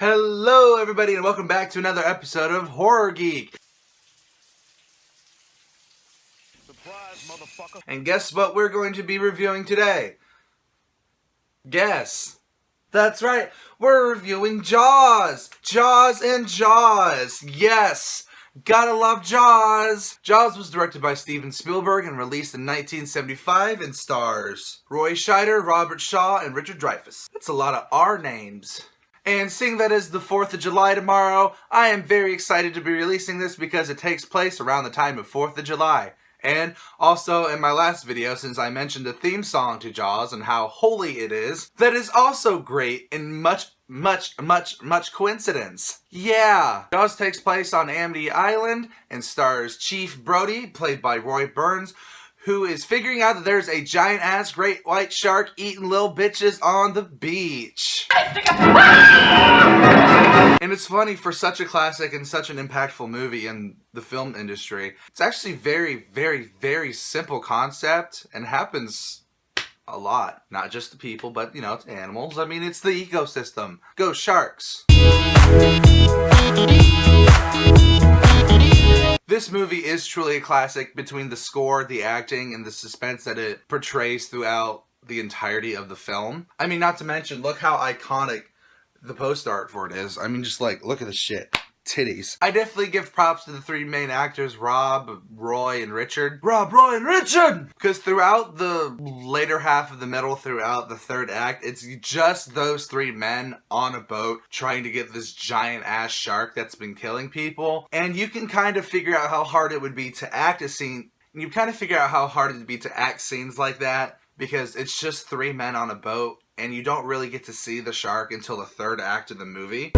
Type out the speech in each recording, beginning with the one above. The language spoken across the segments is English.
Hello everybody and welcome back to another episode of Horror Geek. Surprise, motherfucker. And guess what we're going to be reviewing today? Guess. That's right, we're reviewing Jaws! Jaws and Jaws! Yes! Gotta love Jaws! Jaws was directed by Steven Spielberg and released in 1975 and stars Roy Scheider, Robert Shaw, and Richard Dreyfuss. That's a lot of R names. And seeing that it's the 4th of July tomorrow, I am very excited to be releasing this because it takes place around the time of 4th of July. And also in my last video, since I mentioned the theme song to Jaws and how holy it is, that is also great and much coincidence. Yeah! Jaws takes place on Amity Island and stars Chief Brody, played by Roy Burns, who is figuring out that there's a giant-ass great white shark eating little bitches on the beach. And it's funny, for such a classic and such an impactful movie in the film industry, it's actually very simple concept and happens a lot. Not just to people, but, you know, it's animals. I mean, it's the ecosystem. Go Sharks! This movie is truly a classic between the score, the acting, and the suspense that it portrays throughout the entirety of the film. I mean, not to mention, look how iconic the poster art for it is. I mean, just like, look at this shit. Titties. I definitely give props to the three main actors, Rob, Roy, and Richard. Rob, Roy, and Richard! Because throughout the later half of the middle, throughout the third act, it's just those three men on a boat trying to get this giant-ass shark that's been killing people. And you can kind of figure out how hard it would be to act a scene. You kind of figure out how hard it would be to act scenes like that because it's just three men on a boat. And you don't really get to see the shark until the third act of the movie.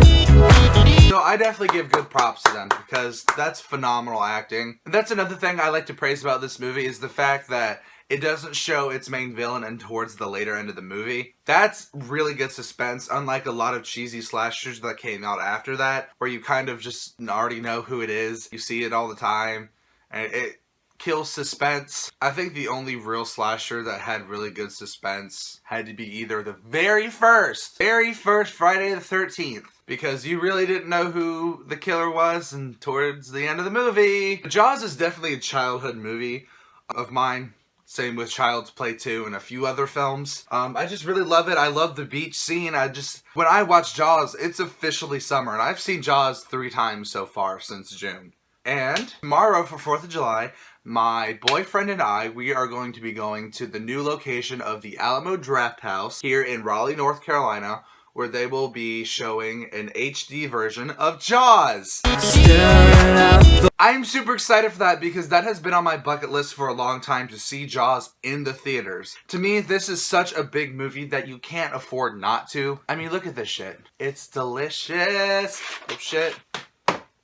So I definitely give good props to them because that's phenomenal acting. And that's another thing I like to praise about this movie is the fact that it doesn't show its main villain and towards the later end of the movie. That's really good suspense, unlike a lot of cheesy slashers that came out after that, where you kind of just already know who it is. You see it all the time, and it kills suspense. I think the only real slasher that had really good suspense had to be either the very first Friday the 13th, because you really didn't know who the killer was and towards the end of the movie. Jaws is definitely a childhood movie of mine. Same with Child's Play 2 and a few other films. I just really love it. I love the beach scene. When I watch Jaws, it's officially summer, and I've seen Jaws 3 times so far since June. And tomorrow for 4th of July, my boyfriend and I, we are going to be going to the new location of the Alamo Draft House here in Raleigh, North Carolina, where they will be showing an HD version of Jaws. I'm super excited for that because that has been on my bucket list for a long time to see Jaws in the theaters. To me, this is such a big movie that you can't afford not to. I mean, look at this shit. It's delicious. Oh shit.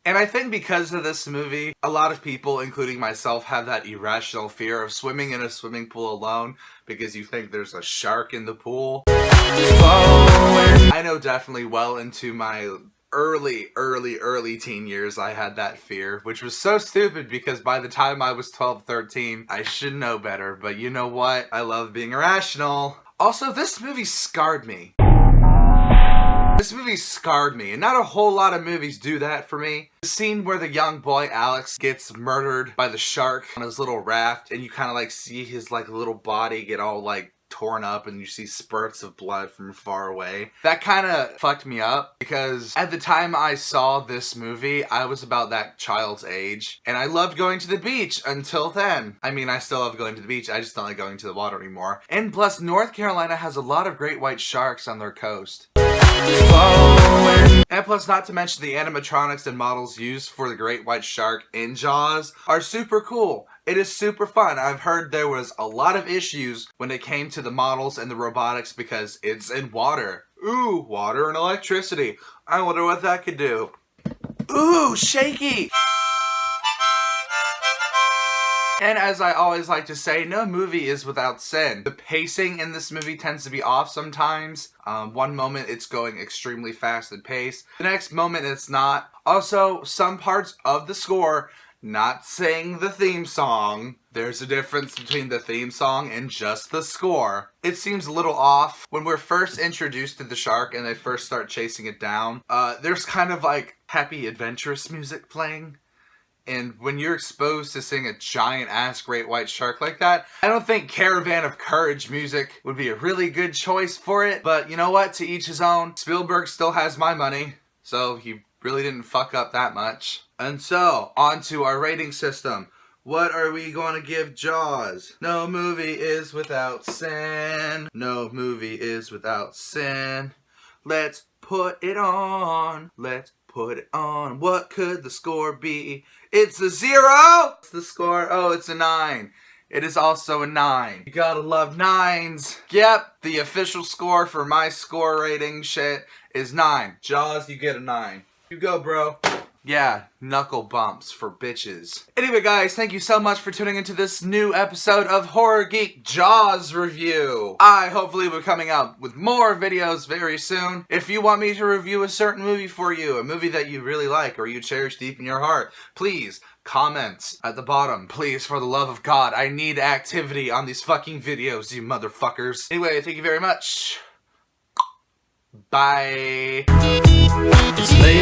And I think because of this movie, a lot of people, including myself, have that irrational fear of swimming in a swimming pool alone because you think there's a shark in the pool. I know definitely well into my early teen years I had that fear, which was so stupid because by the time I was 12, 13, I should know better. But you know what? I love being irrational. Also, this movie scarred me. This movie scarred me, and not a whole lot of movies do that for me. The scene where the young boy Alex gets murdered by the shark on his little raft, and you kind of like see his like little body get all like torn up and you see spurts of blood from far away. That kind of fucked me up because at the time I saw this movie, I was about that child's age, and I loved going to the beach until then. I mean, I still love going to the beach, I just don't like going to the water anymore. And plus, North Carolina has a lot of great white sharks on their coast. And plus, not to mention the animatronics and models used for the great white shark in Jaws are super cool. It is super fun. I've heard there was a lot of issues when it came to the models and the robotics because it's in water. Ooh, water and electricity. I wonder what that could do. Ooh, shaky! And as I always like to say, no movie is without sin. The pacing in this movie tends to be off sometimes. One moment it's going extremely fast and paced. The next moment it's not. Also, some parts of the score not saying the theme song. There's a difference between the theme song and just the score. It seems a little off. When we're first introduced to the shark and they first start chasing it down, there's kind of like happy adventurous music playing. And when you're exposed to seeing a giant-ass great white shark like that, I don't think Caravan of Courage music would be a really good choice for it. But you know what? To each his own. Spielberg still has my money, so he really didn't fuck up that much. And so, on to our rating system. What are we going to give Jaws? No movie is without sin. No movie is without sin. Let's put it on. Let's put it on. What could the score be? It's a 0! What's the score? Oh, it's a 9. It is also a 9. You gotta love 9s. Yep, the official score for my score rating shit is 9. Jaws, you get a 9. You go, bro. Yeah, knuckle bumps for bitches. Anyway, guys, thank you so much for tuning into this new episode of Horror Geek Jaws review. I hopefully will be coming out with more videos very soon. If you want me to review a certain movie for you, a movie that you really like or you cherish deep in your heart, please comment at the bottom. Please, for the love of God, I need activity on these fucking videos, you motherfuckers. Anyway, thank you very much. Bye. It's late